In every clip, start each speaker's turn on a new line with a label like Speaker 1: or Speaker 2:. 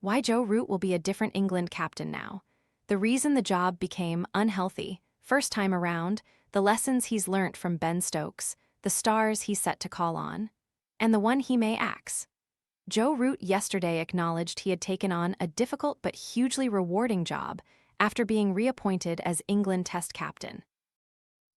Speaker 1: Why Joe Root will be a different England captain now. The reason the job became unhealthy, first time around, the lessons he's learnt from Ben Stokes, the stars he's set to call on, and the one he may axe. Joe Root yesterday acknowledged he had taken on a difficult but hugely rewarding job after being reappointed as England Test captain.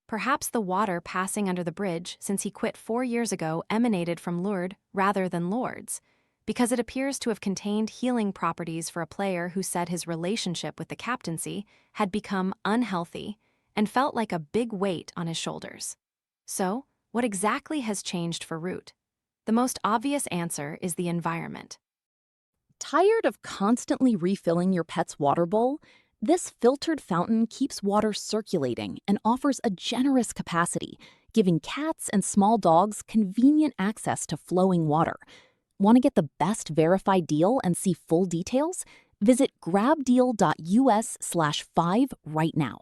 Speaker 1: Perhaps the water passing under the bridge since he quit 4 years ago emanated from Lourdes rather than Lourdes, because it appears to have contained healing properties for a player who said his relationship with the captaincy had become unhealthy and felt like a big weight on his shoulders. So, what exactly has changed for Root? The most obvious answer is the environment.
Speaker 2: Tired of constantly refilling your pet's water bowl? This filtered fountain keeps water circulating and offers a generous capacity, giving cats and small dogs convenient access to flowing water. Want to get the best verified deal and see full details? Visit grabdeal.us/5 right now.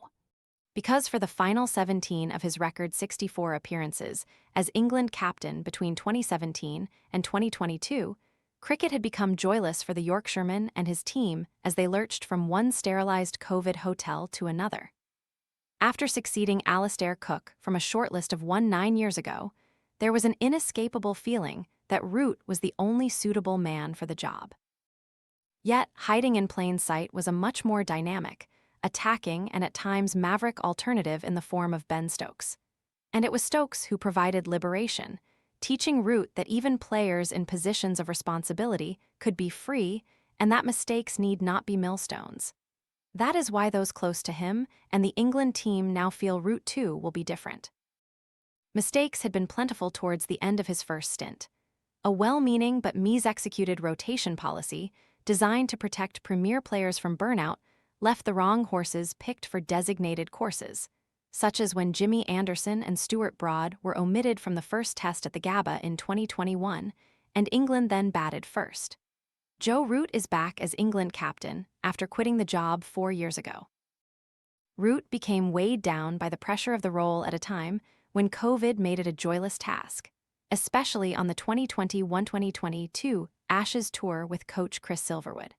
Speaker 1: Because for the final 17 of his record 64 appearances as England captain between 2017 and 2022, cricket had become joyless for the Yorkshireman and his team as they lurched from one sterilized COVID hotel to another. After succeeding Alastair Cook from a shortlist of 9 years ago, there was an inescapable feeling that Root was the only suitable man for the job. Yet, hiding in plain sight was a much more dynamic, attacking and at times maverick alternative in the form of Ben Stokes. And it was Stokes who provided liberation, teaching Root that even players in positions of responsibility could be free and that mistakes need not be millstones. That is why those close to him and the England team now feel Root too will be different. Mistakes had been plentiful towards the end of his first stint. A well-meaning but mis-executed rotation policy designed to protect premier players from burnout left the wrong horses picked for designated courses, such as when Jimmy Anderson and Stuart Broad were omitted from the first test at the Gabba in 2021, and England then batted first. Joe Root is back as England captain after quitting the job 4 years ago. Root became weighed down by the pressure of the role at a time when COVID made it a joyless task, especially on the 2021-2022 Ashes Tour with coach Chris Silverwood.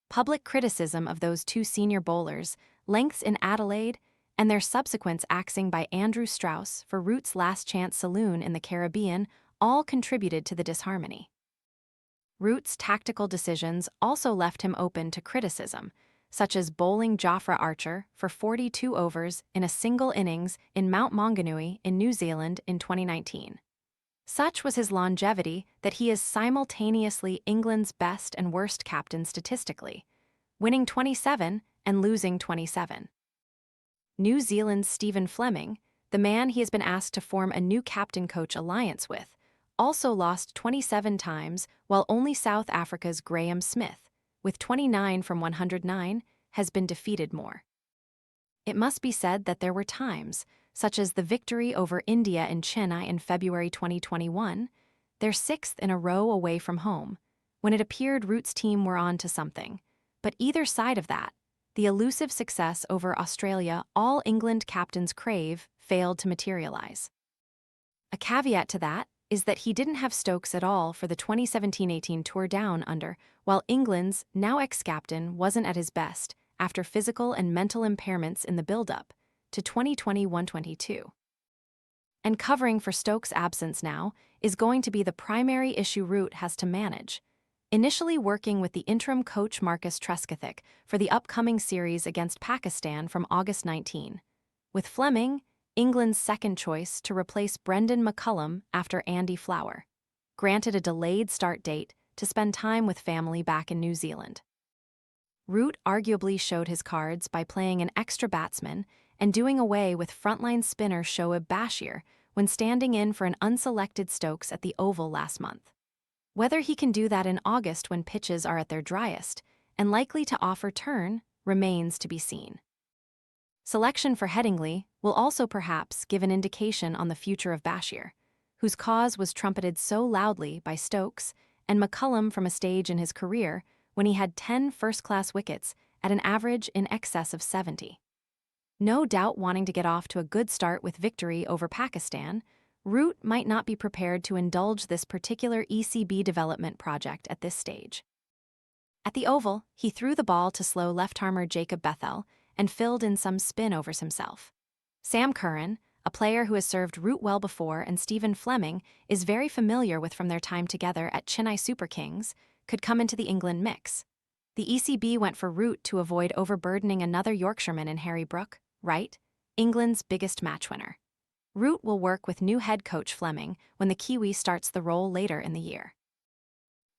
Speaker 1: Public criticism of those two senior bowlers, lengths in Adelaide, and their subsequent axing by Andrew Strauss for Root's last chance saloon in the Caribbean all contributed to the disharmony. Root's tactical decisions also left him open to criticism, such as bowling Jofra Archer for 42 overs in a single innings in Mount Maunganui in New Zealand in 2019. Such was his longevity that he is simultaneously England's best and worst captain statistically, winning 27 and losing 27. New Zealand's Stephen Fleming, the man he has been asked to form a new captain-coach alliance with, also lost 27 times, while only South Africa's Graham Smith, with 29 from 109, has been defeated more. It must be said that there were times, such as the victory over India in Chennai in February 2021, their 6th in a row away from home, when it appeared Root's team were on to something. But either side of that, the elusive success over Australia all England captains crave failed to materialize. A caveat to that is that he didn't have Stokes at all for the 2017-18 Tour Down Under, while England's now ex-captain wasn't at his best after physical and mental impairments in the build-up to 2021-22. And covering for Stokes' absence now is going to be the primary issue Root has to manage, initially working with the interim coach Marcus Trescothick for the upcoming series against Pakistan from August 19, with Fleming, England's second choice to replace Brendan McCullum after Andy Flower, granted a delayed start date to spend time with family back in New Zealand. Root arguably showed his cards by playing an extra batsman and doing away with frontline spinner Shoaib Bashir when standing in for an unselected Stokes at the Oval last month. Whether he can do that in August when pitches are at their driest and likely to offer turn remains to be seen. Selection for Headingley will also perhaps give an indication on the future of Bashir, whose cause was trumpeted so loudly by Stokes and McCullum from a stage in his career when he had 10 first-class wickets at an average in excess of 70. No doubt wanting to get off to a good start with victory over Pakistan, Root might not be prepared to indulge this particular ECB development project at this stage. At the Oval, he threw the ball to slow left-armer Jacob Bethel and filled in some spin overs himself. Sam Curran, a player who has served Root well before and Stephen Fleming is very familiar with from their time together at Chennai Super Kings, could come into the England mix. The ECB went for Root to avoid overburdening another Yorkshireman in Harry Brook, right? England's biggest match winner. Root will work with new head coach Fleming when the Kiwi starts the role later in the year.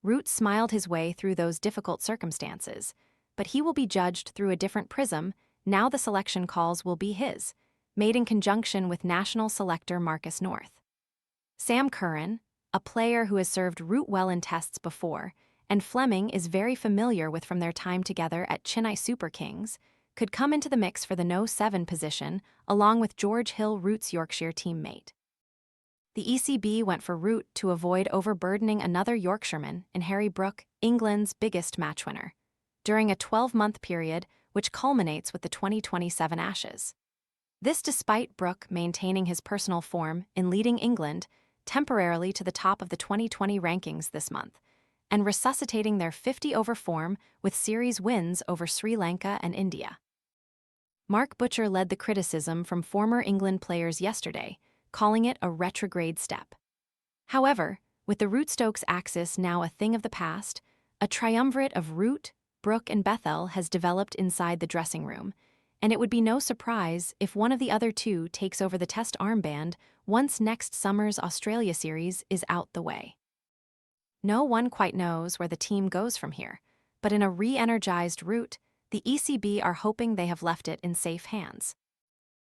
Speaker 1: Root smiled his way through those difficult circumstances, but he will be judged through a different prism. Now the selection calls will be his, made in conjunction with national selector Marcus North. Sam Curran, a player who has served Root well in tests before, and Fleming is very familiar with from their time together at Chennai Super Kings, could come into the mix for the no-7 position along with George Hill, Root's Yorkshire teammate. The ECB went for Root to avoid overburdening another Yorkshireman in Harry Brook, England's biggest match winner, during a 12-month period which culminates with the 2027 Ashes. This despite Brook maintaining his personal form in leading England temporarily to the top of the 2020 rankings this month, and resuscitating their 50-over form with series wins over Sri Lanka and India. Mark Butcher led the criticism from former England players yesterday, calling it a retrograde step. However, with the Root Stokes axis now a thing of the past, a triumvirate of Root, Brook, and Bethel has developed inside the dressing room, and it would be no surprise if one of the other two takes over the Test armband once next summer's Australia series is out the way. No one quite knows where the team goes from here, but in a re-energized Root, the ECB are hoping they have left it in safe hands.